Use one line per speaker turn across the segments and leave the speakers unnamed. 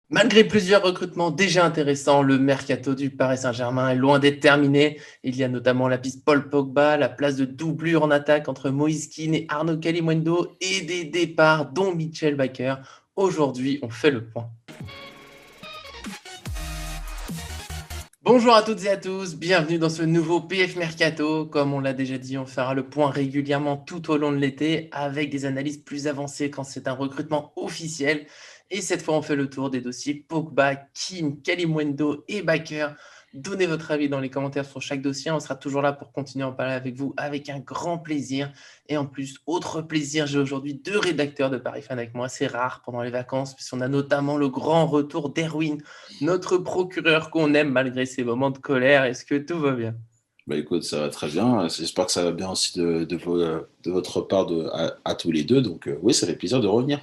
Malgré plusieurs recrutements déjà intéressants, le mercato du Paris Saint-Germain est loin d'être terminé. Il y a notamment la piste Paul Pogba, la place de doublure en attaque entre Moïse Kean et Arnaud Kalimundo et des départs dont Mitchell Baker. Aujourd'hui, on fait le point. Bonjour à toutes et à tous, bienvenue dans ce nouveau PF Mercato. Comme on l'a déjà dit, on fera le point régulièrement tout au long de l'été avec des analyses plus avancées quand c'est un recrutement officiel. Et cette fois, on fait le tour des dossiers Pogba, Kean, Kalimundo et Baker. Donnez votre avis dans les commentaires sur chaque dossier. On sera toujours là pour continuer à en parler avec vous avec un grand plaisir. Et en plus, autre plaisir, j'ai aujourd'hui deux rédacteurs de Paris Fan avec moi. C'est rare pendant les vacances, puisqu'on a notamment le grand retour d'Erwin, notre procureur qu'on aime malgré ses moments de colère. Est-ce que tout va bien?
Bah écoute, ça va très bien. J'espère que ça va bien aussi de votre part à tous les deux. Donc oui, ça fait plaisir de revenir.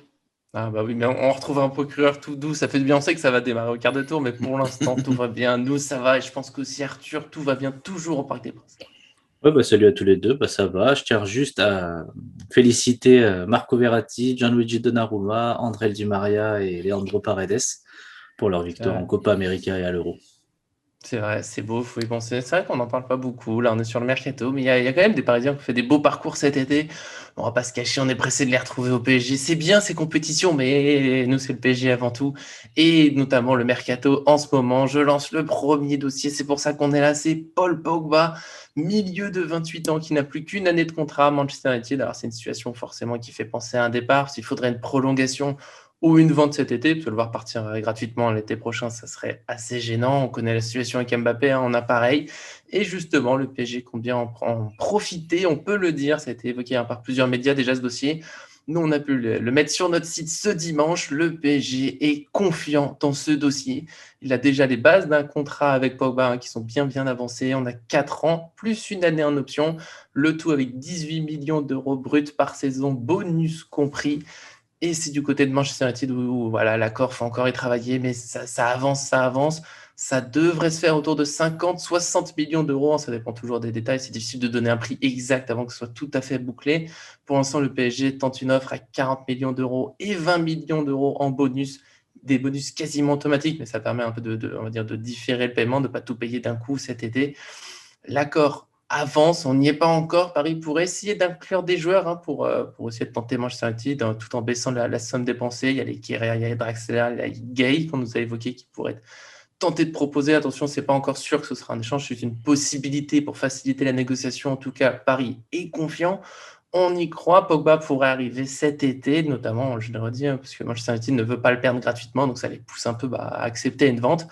Ah bah oui, mais on retrouve un procureur tout doux. Ça fait du bien. On sait que ça va démarrer au quart de tour, mais pour l'instant, tout va bien. Nous, ça va. Et je pense qu'aussi Arthur, tout va bien toujours au Parc des Princes.
Ouais, salut à tous les deux, ça va. Je tiens juste à féliciter Marco Verratti, Gianluigi Donnarumma, André Di Maria et Leandro Paredes pour leur victoire en
Ouais.
Copa América et à l'Euro.
C'est vrai, c'est beau, faut y penser. C'est vrai qu'on n'en parle pas beaucoup. Là, on est sur le mercato, mais il y a quand même des Parisiens qui ont fait des beaux parcours cet été. On va pas se cacher, on est pressé de les retrouver au PSG. C'est bien ces compétitions, mais nous, c'est le PSG avant tout. Et notamment le mercato en ce moment. Je lance le premier dossier. C'est pour ça qu'on est là. C'est Paul Pogba, milieu de 28 ans, qui n'a plus qu'une année de contrat à Manchester United. Alors, c'est une situation forcément qui fait penser à un départ. S'il faudrait une prolongation ou une vente cet été, parce que le voir partir gratuitement l'été prochain, ça serait assez gênant. On connaît la situation avec Mbappé, hein, on a pareil. Et justement, le PSG compte bien en profiter, on peut le dire, ça a été évoqué par plusieurs médias déjà ce dossier. Nous, on a pu le mettre sur notre site ce dimanche. Le PSG est confiant dans ce dossier. Il a déjà les bases d'un contrat avec Pogba, hein, qui sont bien avancées. On a 4 ans, plus une année en option. Le tout avec 18 millions d'euros bruts par saison, bonus compris. Et c'est du côté de Manchester United où voilà, l'accord faut encore y travailler, mais ça avance, ça avance. Ça devrait se faire autour de 50, 60 millions d'euros. Ça dépend toujours des détails. C'est difficile de donner un prix exact avant que ce soit tout à fait bouclé. Pour l'instant, le PSG tente une offre à 40 millions d'euros et 20 millions d'euros en bonus, des bonus quasiment automatiques, mais ça permet un peu on va dire, de différer le paiement, de ne pas tout payer d'un coup cet été. L'accord avance, on n'y est pas encore. Paris pourrait essayer d'inclure des joueurs, hein, pour essayer de tenter Manchester United, tout en baissant la somme dépensée. Il y a les Kehrer, il y a les Draxler, il y a Gay qu'on nous a évoqué qui pourrait tenter de proposer. Attention, c'est pas encore sûr que ce sera un échange, c'est une possibilité pour faciliter la négociation. En tout cas, Paris est confiant. On y croit. Pogba pourrait arriver cet été, notamment, je le redis, hein, parce que Manchester United ne veut pas le perdre gratuitement, donc ça les pousse un peu à accepter une vente.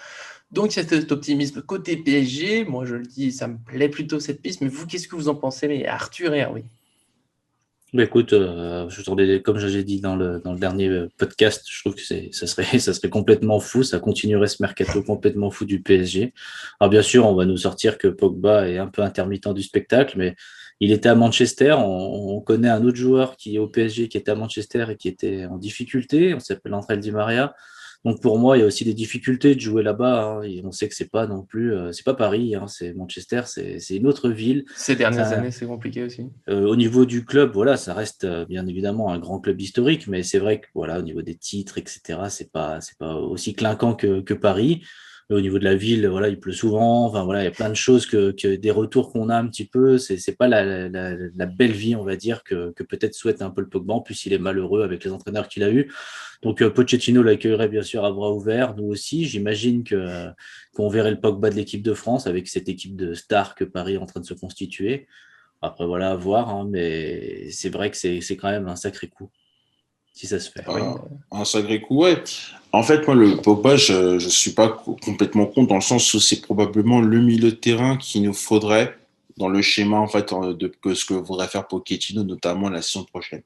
Donc, il y a cet optimisme côté PSG. Moi, je le dis, ça me plaît plutôt cette piste. Mais vous, qu'est-ce que vous en pensez, mais Arthur et Erwin?
Écoute, comme j'ai dit dans le dernier podcast, je trouve que ça serait complètement fou, ça continuerait ce mercato complètement fou du PSG. Alors bien sûr, on va nous sortir que Pogba est un peu intermittent du spectacle, mais il était à Manchester. On connaît un autre joueur qui est au PSG, qui était à Manchester et qui était en difficulté. On s'appelle André Di Maria. Donc pour moi, il y a aussi des difficultés de jouer là-bas, hein. Et on sait que c'est pas non plus, c'est pas Paris, hein, c'est Manchester, c'est une autre ville.
Ces
C'est
dernières
un-
années, c'est compliqué aussi.
au niveau du club, voilà, ça reste bien évidemment un grand club historique, mais c'est vrai que voilà, au niveau des titres, etc., c'est pas aussi clinquant que Paris. Au niveau de la ville, voilà, il pleut souvent. Enfin voilà, il y a plein de choses que des retours qu'on a un petit peu. C'est pas la belle vie, on va dire, que peut-être souhaite un peu le Pogba. En plus, il est malheureux avec les entraîneurs qu'il a eu. Donc Pochettino l'accueillerait bien sûr à bras ouverts. Nous aussi, j'imagine que qu'on verrait le Pogba de l'équipe de France avec cette équipe de stars que Paris est en train de se constituer. Après, voilà, à voir, hein, mais c'est vrai que c'est quand même un sacré coup, si ça se fait.
Erwin,
Un sacré coup, ouais. En fait, moi, le Pogba, je ne suis pas complètement contre dans le sens où c'est probablement le milieu de terrain qu'il nous faudrait dans le schéma en fait de que ce que voudrait faire Pochettino, notamment la saison prochaine.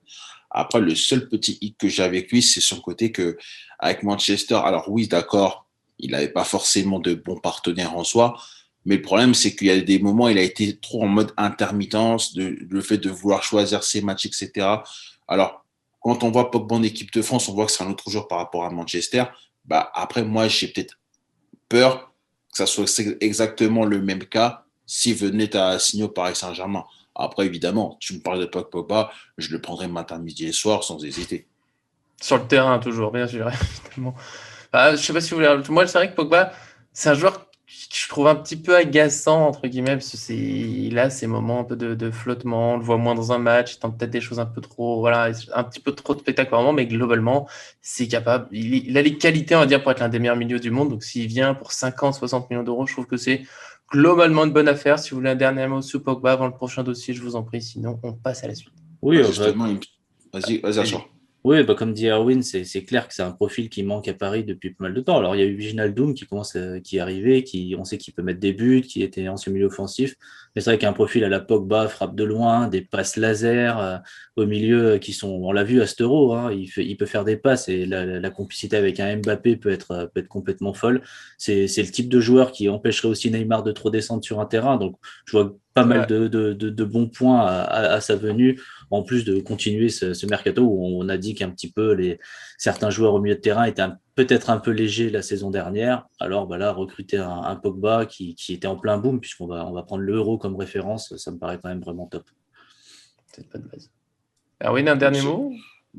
Après, le seul petit hic que j'ai avec lui, c'est son côté que avec Manchester, alors oui, d'accord, il n'avait pas forcément de bons partenaires en soi, mais le problème, c'est qu'il y a des moments, il a été trop en mode intermittence, le fait de vouloir choisir ses matchs, etc. Alors, quand on voit Pogba en équipe de France, on voit que c'est un autre joueur par rapport à Manchester. Bah, après, moi, j'ai peut-être peur que ça soit exactement le même cas s'il venait à signer au Paris Saint-Germain. Après, évidemment, tu me parles de Pogba, je le prendrai matin, midi et soir sans hésiter.
sur le terrain, toujours, bien sûr, évidemment. Je sais pas si vous voulez rajouter. Moi, c'est vrai que Pogba, c'est un joueur que je trouve un petit peu agaçant, entre guillemets, parce que il a ces moments un peu de flottement, on le voit moins dans un match, il tente peut-être des choses un peu trop, voilà, un petit peu trop de spectacle par moment, mais globalement, c'est capable. Il a les qualités, on va dire, pour être l'un des meilleurs milieux du monde. Donc, s'il vient pour 50, 60 millions d'euros, je trouve que c'est globalement une bonne affaire. Si vous voulez un dernier mot sur Pogba avant le prochain dossier, je vous en prie. Sinon, on passe à la suite.
Oui,
Justement, vas-y,
Vas-y.
Arthur.
oui, comme dit Erwin, c'est clair que c'est un profil qui manque à Paris depuis pas mal de temps. Alors, il y a eu Wijnaldum qui est arrivé, on sait qu'il peut mettre des buts, qui était ancien milieu offensif. Mais c'est vrai qu'un profil à la Pogba, frappe de loin, des passes laser au milieu on l'a vu à cet Euro, hein, il peut faire des passes et la complicité avec un Mbappé peut être complètement folle. C'est le type de joueur qui empêcherait aussi Neymar de trop descendre sur un terrain. Donc, je vois pas mal
Ouais.
de bons points à sa venue, en plus de continuer ce mercato où on a dit qu'un petit peu certains joueurs au milieu de terrain étaient peut-être un peu légers la saison dernière. Alors là, recruter un Pogba qui était en plein boom, on va prendre l'Euro comme référence, ça me paraît quand même vraiment top.
C'est pas de base. Erwin, un dernier mot?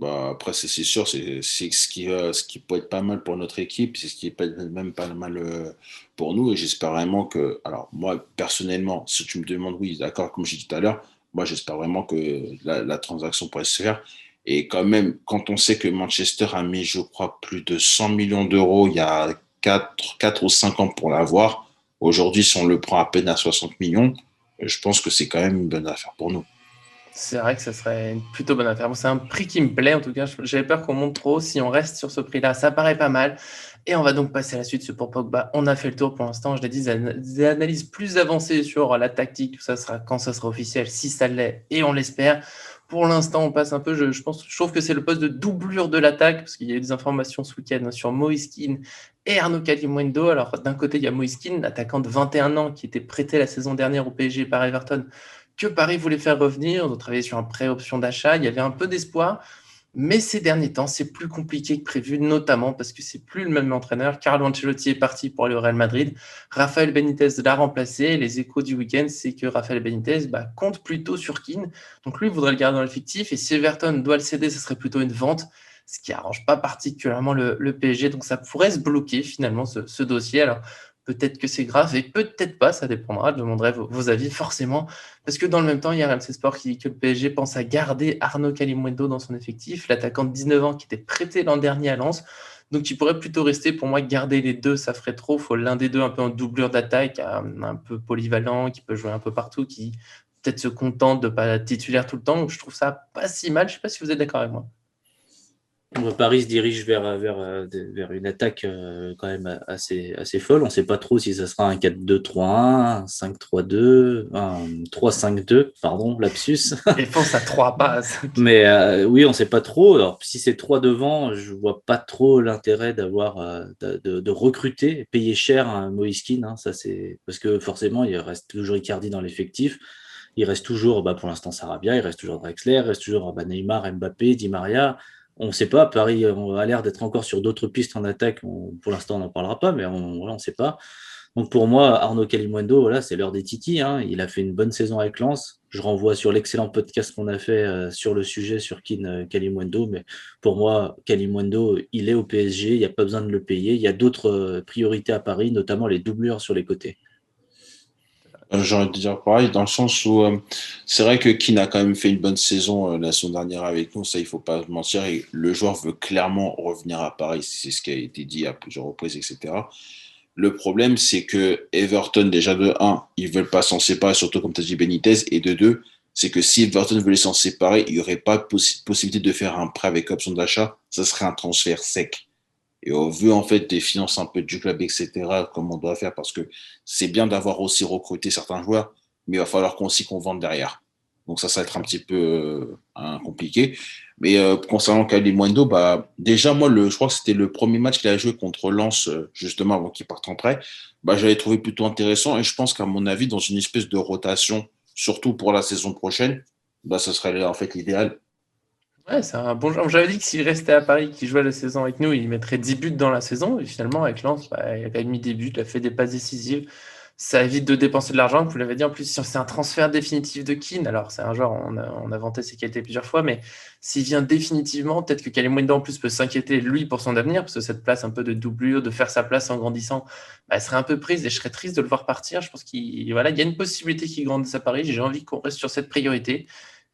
Après, c'est sûr, c'est ce qui peut être pas mal pour notre équipe, c'est ce qui peut être même pas mal pour nous. Et j'espère vraiment que, alors moi, personnellement, si tu me demandes, oui, d'accord, comme j'ai dit tout à l'heure, moi, j'espère vraiment que la transaction pourrait se faire. Et quand même, quand on sait que Manchester a mis, je crois, plus de 100 millions d'euros il y a 4 ou 5 ans pour l'avoir, aujourd'hui, si on le prend à peine à 60 millions, je pense que c'est quand même une bonne affaire pour nous.
C'est vrai que ça serait une plutôt bonne affaire. Bon, c'est un prix qui me plaît, en tout cas. J'avais peur qu'on monte trop. Si on reste sur ce prix-là, ça paraît pas mal. Et on va donc passer à la suite. C'est pour Pogba. On a fait le tour pour l'instant. Je l'ai dit, des analyses plus avancées sur la tactique. Tout ça sera quand ça sera officiel, si ça l'est, et on l'espère. Pour l'instant, on passe un peu. Je trouve que c'est le poste de doublure de l'attaque, parce qu'il y a eu des informations ce week-end sur Moïse Kean et Arnaud Kalimuendo. Alors, d'un côté, il y a Moïse Kean, attaquant de 21 ans, qui était prêté la saison dernière au PSG par Everton, que Paris voulait faire revenir. Ils ont travaillé sur un pré-option d'achat. Il y avait un peu d'espoir. Mais ces derniers temps, c'est plus compliqué que prévu, notamment parce que c'est plus le même entraîneur. Carlo Ancelotti est parti pour aller au Real Madrid. Rafael Benitez l'a remplacé. Les échos du week-end, c'est que Rafael Benitez compte plutôt sur Kean. Donc lui, il voudrait le garder dans le fictif. Et si Everton doit le céder, ce serait plutôt une vente, ce qui n'arrange pas particulièrement le PSG. Donc ça pourrait se bloquer finalement, ce dossier. Alors peut-être que c'est grave et peut-être pas, ça dépendra. Je demanderai vos avis forcément. Parce que dans le même temps, il y a RMC Sport qui dit que le PSG pense à garder Arnaud Kalimuendo dans son effectif, l'attaquant de 19 ans qui était prêté l'an dernier à Lens. Donc il pourrait plutôt rester. Pour moi, garder les deux, ça ferait trop. Il faut l'un des deux un peu en doublure d'attaque, un peu polyvalent, qui peut jouer un peu partout, qui peut-être se contente de ne pas être titulaire tout le temps. Donc je trouve ça pas si mal. Je ne sais pas si vous êtes d'accord avec moi.
Paris se dirige vers une attaque quand même assez folle. On ne sait pas trop si ça sera un 4-2-3-1, un 5-3-2, un 3-5-2, pardon, lapsus.
Défense à 3 passes.
Mais oui, on ne sait pas trop. Alors, si c'est 3 devant, je ne vois pas trop l'intérêt de recruter, payer cher un Moïse Kean, hein. Ça, parce que forcément, il reste toujours Icardi dans l'effectif. Il reste toujours, pour l'instant, Sarabia, il reste toujours Drexler, il reste toujours Neymar, Mbappé, Di Maria. On ne sait pas. Paris a l'air d'être encore sur d'autres pistes en attaque. Pour l'instant, on n'en parlera pas, mais on ne sait pas. Donc pour moi, Arnaud Kalimuendo, voilà, c'est l'heure des titis, hein. Il a fait une bonne saison avec Lens. Je renvoie sur l'excellent podcast qu'on a fait sur le sujet sur Kalimuendo. Mais pour moi, Kalimuendo, il est au PSG. Il n'y a pas besoin de le payer. Il y a d'autres priorités à Paris, notamment les doublures sur les côtés.
J'ai envie de dire pareil, dans le sens où c'est vrai que Keane a quand même fait une bonne saison la saison dernière avec nous, ça il faut pas se mentir, et le joueur veut clairement revenir à Paris, c'est ce qui a été dit à plusieurs reprises, etc. Le problème, c'est que Everton, déjà de 1, ils veulent pas s'en séparer, surtout comme tu as dit Benitez, et de 2, c'est que si Everton voulait s'en séparer, il n'y aurait pas possibilité de faire un prêt avec option d'achat, ça serait un transfert sec. Et au vu en fait des finances un peu du club, etc., comme on doit faire, parce que c'est bien d'avoir aussi recruté certains joueurs, mais il va falloir qu'on vende derrière. Donc ça va être un petit peu compliqué. Mais concernant Kalimuendo, déjà moi, je crois que c'était le premier match qu'il a joué contre Lens, justement avant qu'il parte en prêt. J'avais trouvé plutôt intéressant et je pense qu'à mon avis, dans une espèce de rotation, surtout pour la saison prochaine, ça serait en fait l'idéal.
Ouais, c'est un bon joueur. J'avais dit que s'il restait à Paris, qu'il jouait la saison avec nous, il mettrait 10 buts dans la saison. Et finalement, avec Lens, il a quand même mis des buts, il a fait des passes décisives. ça évite de dépenser de l'argent. Vous l'avez dit, en plus, si c'est un transfert définitif de Keane, alors c'est un joueur, on a vanté ses qualités plusieurs fois, mais s'il vient définitivement, peut-être que Kalimundo en plus peut s'inquiéter, lui, pour son avenir, parce que cette place un peu de doublure, de faire sa place en grandissant, elle serait un peu prise et je serais triste de le voir partir. Je pense qu'il y a une possibilité qu'il grandisse à Paris. J'ai envie qu'on reste sur cette priorité.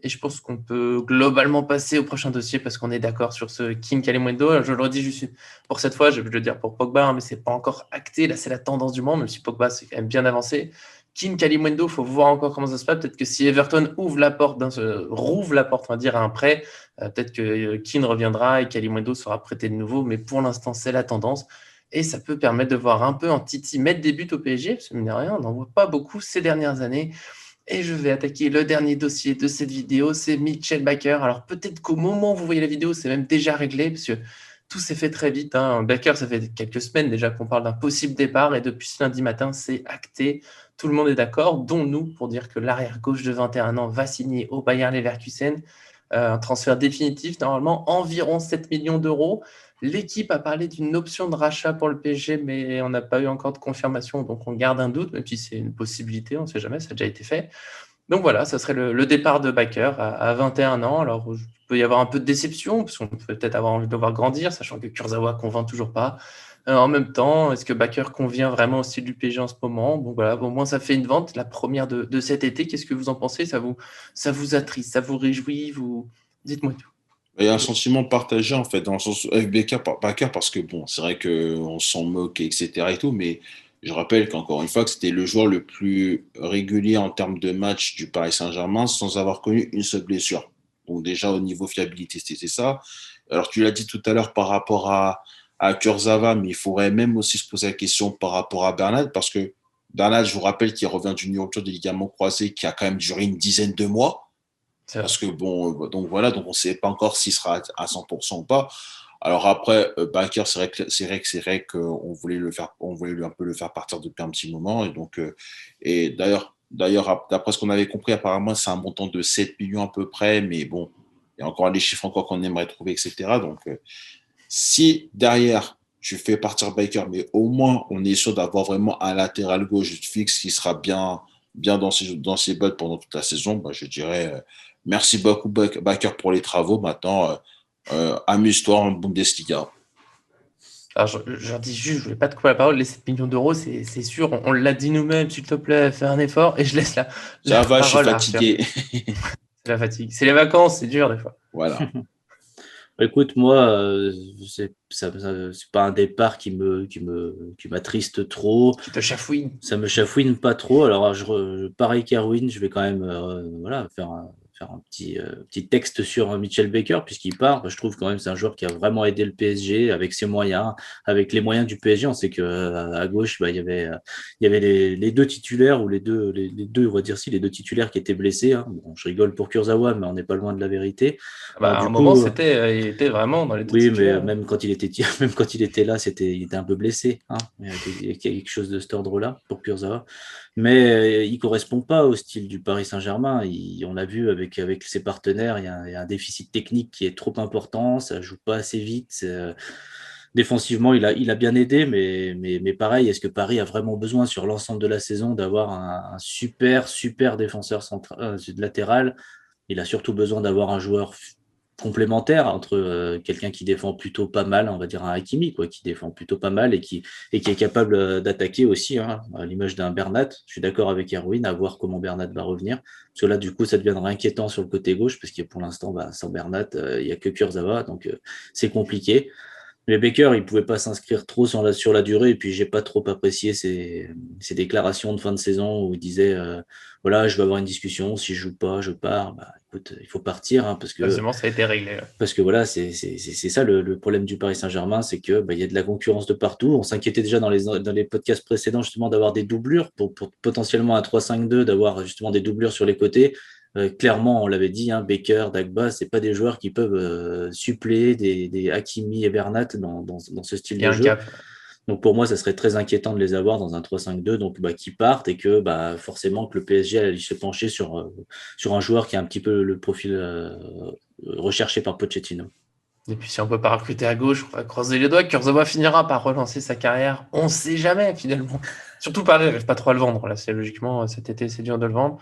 Et je pense qu'on peut globalement passer au prochain dossier parce qu'on est d'accord sur ce King Kalimundo. Je le redis juste pour cette fois, je vais le dire pour Pogba, hein, mais c'est pas encore acté. Là, c'est la tendance du moment, même si Pogba, c'est quand même bien avancé. King Kalimundo, il faut voir encore comment ça se passe. Peut-être que si Everton rouvre la porte, on va dire, à un prêt, peut-être que Keane reviendra et Kalimundo sera prêté de nouveau. Mais pour l'instant, c'est la tendance. Et ça peut permettre de voir un peu en Titi mettre des buts au PSG, parce que mine de rien, on n'en voit pas beaucoup ces dernières années. Et je vais attaquer le dernier dossier de cette vidéo, c'est Mitchell Baker. Alors peut-être qu'au moment où vous voyez la vidéo, c'est même déjà réglé, parce que tout s'est fait très vite, hein. Baker, ça fait quelques semaines déjà qu'on parle d'un possible départ, et depuis ce lundi matin, c'est acté. Tout le monde est d'accord, dont nous, pour dire que l'arrière gauche de 21 ans va signer au Bayer Leverkusen. Un transfert définitif, normalement environ 7 millions d'euros. L'équipe a parlé d'une option de rachat pour le PSG, mais on n'a pas eu encore de confirmation, donc on garde un doute, même si c'est une possibilité, on ne sait jamais, ça a déjà été fait. Donc voilà, ça serait le départ de Baker à 21 ans. Alors, il peut y avoir un peu de déception, parce qu'on peut peut-être avoir envie de le voir grandir, sachant que Kurzawa ne convainc toujours pas. En même temps, est-ce que Baker convient vraiment au style du PSG en ce moment? Bon, voilà, au moins ça fait une vente, la première de cet été. Qu'est-ce que vous en pensez? Ça vous attriste, ça vous réjouit? Dites-moi tout.
Il y a un sentiment partagé en fait, dans le sens avec Baker parce que bon, c'est vrai qu'on s'en moque, etc. et tout, mais je rappelle qu'encore une fois, que c'était le joueur le plus régulier en termes de match du Paris Saint-Germain sans avoir connu une seule blessure. Donc déjà au niveau fiabilité, c'était ça. Alors tu l'as dit tout à l'heure par rapport à Kurzawa, mais il faudrait même aussi se poser la question par rapport à Bernat, parce que Bernat, je vous rappelle qu'il revient d'une rupture des ligaments croisés qui a quand même duré une dizaine de mois.
C'est vrai.
Parce que bon, donc voilà, donc on ne sait pas encore s'il sera à 100% ou pas. Alors après, Baker, c'est vrai qu'on voulait on voulait un peu le faire partir depuis un petit moment. Et donc, et d'ailleurs, d'après ce qu'on avait compris, apparemment, c'est un montant de 7 millions à peu près, mais bon, il y a encore des chiffres encore qu'on aimerait trouver, etc. Donc, si derrière, tu fais partir Baker, mais au moins, on est sûr d'avoir vraiment un latéral gauche fixe qui sera bien dans ses bottes pendant toute la saison, bah, je dirais merci beaucoup, Baker, pour les travaux. Maintenant, amuse-toi en Bundesliga.
Alors, je leur dis juste, je voulais pas te couper la parole, les 7 millions d'euros, c'est sûr, on l'a dit nous-mêmes, s'il te plaît, fais un effort, et je laisse la
Ça va, je suis
parole à Arthur.
fatigué.
C'est la fatigue. C'est les vacances, c'est dur des fois.
Voilà.
Écoute, moi, c'est pas un départ qui m'attriste trop.
Qui te chafouine.
Ça me chafouine pas trop. Alors, pareil qu'Erwin, je vais quand même voilà, faire un petit texte sur Mitchell Baker, puisqu'il part. Je trouve quand même que c'est un joueur qui a vraiment aidé le PSG avec ses moyens, avec les moyens du PSG. On sait qu'à gauche, bah, il y avait les deux titulaires, ou les deux, on va dire si, les deux titulaires qui étaient blessés, hein. Bon, je rigole pour Kurzawa, mais on n'est pas loin de la vérité. Alors,
À
du
un moment,
coup,
il était vraiment dans les deux
oui, mais
titulaires.
même quand il était, même quand il était là, il était un peu blessé, hein. Il y a quelque chose de cet ordre-là pour Kurzawa. Mais il correspond pas au style du Paris Saint-Germain. On l'a vu avec ses partenaires, il y a un déficit technique qui est trop important, ça joue pas assez vite. Défensivement, il a bien aidé, mais pareil, est-ce que Paris a vraiment besoin sur l'ensemble de la saison d'avoir un super défenseur latéral? Il a surtout besoin d'avoir un joueur complémentaire entre quelqu'un qui défend plutôt pas mal, on va dire un Hakimi, quoi, qui défend plutôt pas mal et qui est capable d'attaquer aussi, hein, à l'image d'un Bernat. Je suis d'accord avec Erwin, à voir comment Bernat va revenir. Parce que là, du coup, ça deviendra inquiétant sur le côté gauche, parce qu'il y a pour l'instant, bah, sans Bernat, il n'y a que Kurzawa, donc c'est compliqué. Mais Baker, il pouvait pas s'inscrire trop sur la durée, et puis j'ai pas trop apprécié ses déclarations de fin de saison où il disait voilà, je vais avoir une discussion, si je joue pas, je pars. Bah écoute, il faut partir, hein, parce que
Heureusement, ça a été réglé.
voilà, c'est ça le problème du Paris Saint-Germain, c'est que bah, il y a de la concurrence de partout. On s'inquiétait déjà dans les podcasts précédents justement d'avoir des doublures pour potentiellement un 3-5-2, d'avoir justement des doublures sur les côtés. Clairement, on l'avait dit, hein, Baker, Dagba, c'est pas des joueurs qui peuvent suppléer des Hakimi et Bernat dans ce style
Il y a
de
un
jeu.
cap.
Donc pour moi, ça serait très inquiétant de les avoir dans un 3-5-2, donc bah, qui partent, et que bah, forcément que le PSG allait se pencher sur un joueur qui a un petit peu le profil recherché par Pochettino.
Et puis si on peut pas recruter à gauche, on va croiser les doigts. Kurzawa finira par relancer sa carrière. On ne sait jamais finalement. Surtout Paris n'arrive pas trop à le vendre. Là, c'est logiquement cet été, c'est dur de le vendre.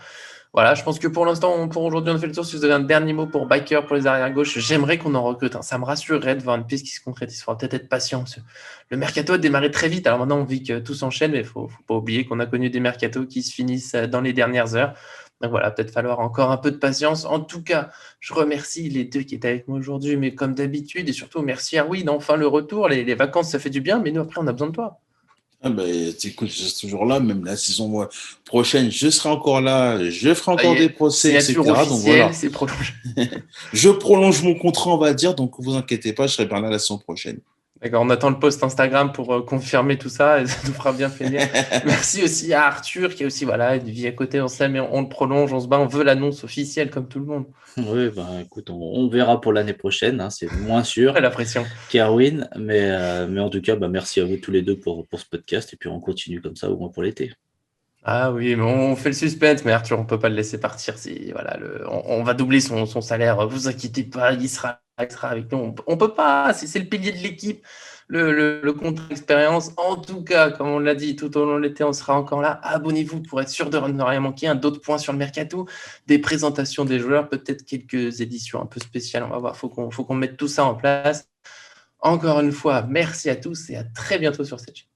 Voilà, je pense que pour l'instant, pour aujourd'hui, on a fait le tour. Si vous avez un dernier mot pour Biker, pour les arrières gauche, j'aimerais qu'on en recrute. Ça me rassurerait de voir une piste qui se concrétise. Il faudra peut-être être patient. Le mercato a démarré très vite. Alors maintenant, on vit que tout s'enchaîne, mais il ne faut pas oublier qu'on a connu des mercatos qui se finissent dans les dernières heures. Donc voilà, peut-être falloir encore un peu de patience. En tout cas, je remercie les deux qui étaient avec moi aujourd'hui, mais comme d'habitude, et surtout merci Arwin, enfin le retour. Les vacances, ça fait du bien, mais nous, après, on a besoin de toi.
Ah ben, écoute, je suis toujours là, même la saison prochaine, je serai encore là, je ferai
Ça y
encore des
est,
procès,
signature
etc. Donc voilà,
officielle, c'est prolongé.
je prolonge mon contrat, on va dire, donc ne vous inquiétez pas, je serai bien là la saison prochaine.
D'accord, on attend le post Instagram pour confirmer tout ça et ça nous fera bien plaisir. Merci aussi à Arthur qui a aussi voilà, une vie à côté, on sait, mais on le prolonge, on se bat, on veut l'annonce officielle comme tout le monde.
Oui, ben, écoute, on verra pour l'année prochaine, hein, c'est moins sûr
La pression.
qu'Erwin, mais en tout cas, bah, merci à vous tous les deux pour ce podcast, et puis on continue comme ça au moins pour l'été.
Ah oui, mais on fait le suspense, mais Arthur, on peut pas le laisser partir. Voilà, on va doubler son salaire. Vous inquiétez pas, il sera avec nous. On peut pas, c'est le pilier de l'équipe, le contrat d'expérience. En tout cas, comme on l'a dit, tout au long de l'été, on sera encore là. Abonnez-vous pour être sûr de ne rien manquer. D'autres points sur le mercato, des présentations des joueurs, peut-être quelques éditions un peu spéciales. On va voir, faut qu'on mette tout ça en place. Encore une fois, merci à tous et à très bientôt sur cette chaîne.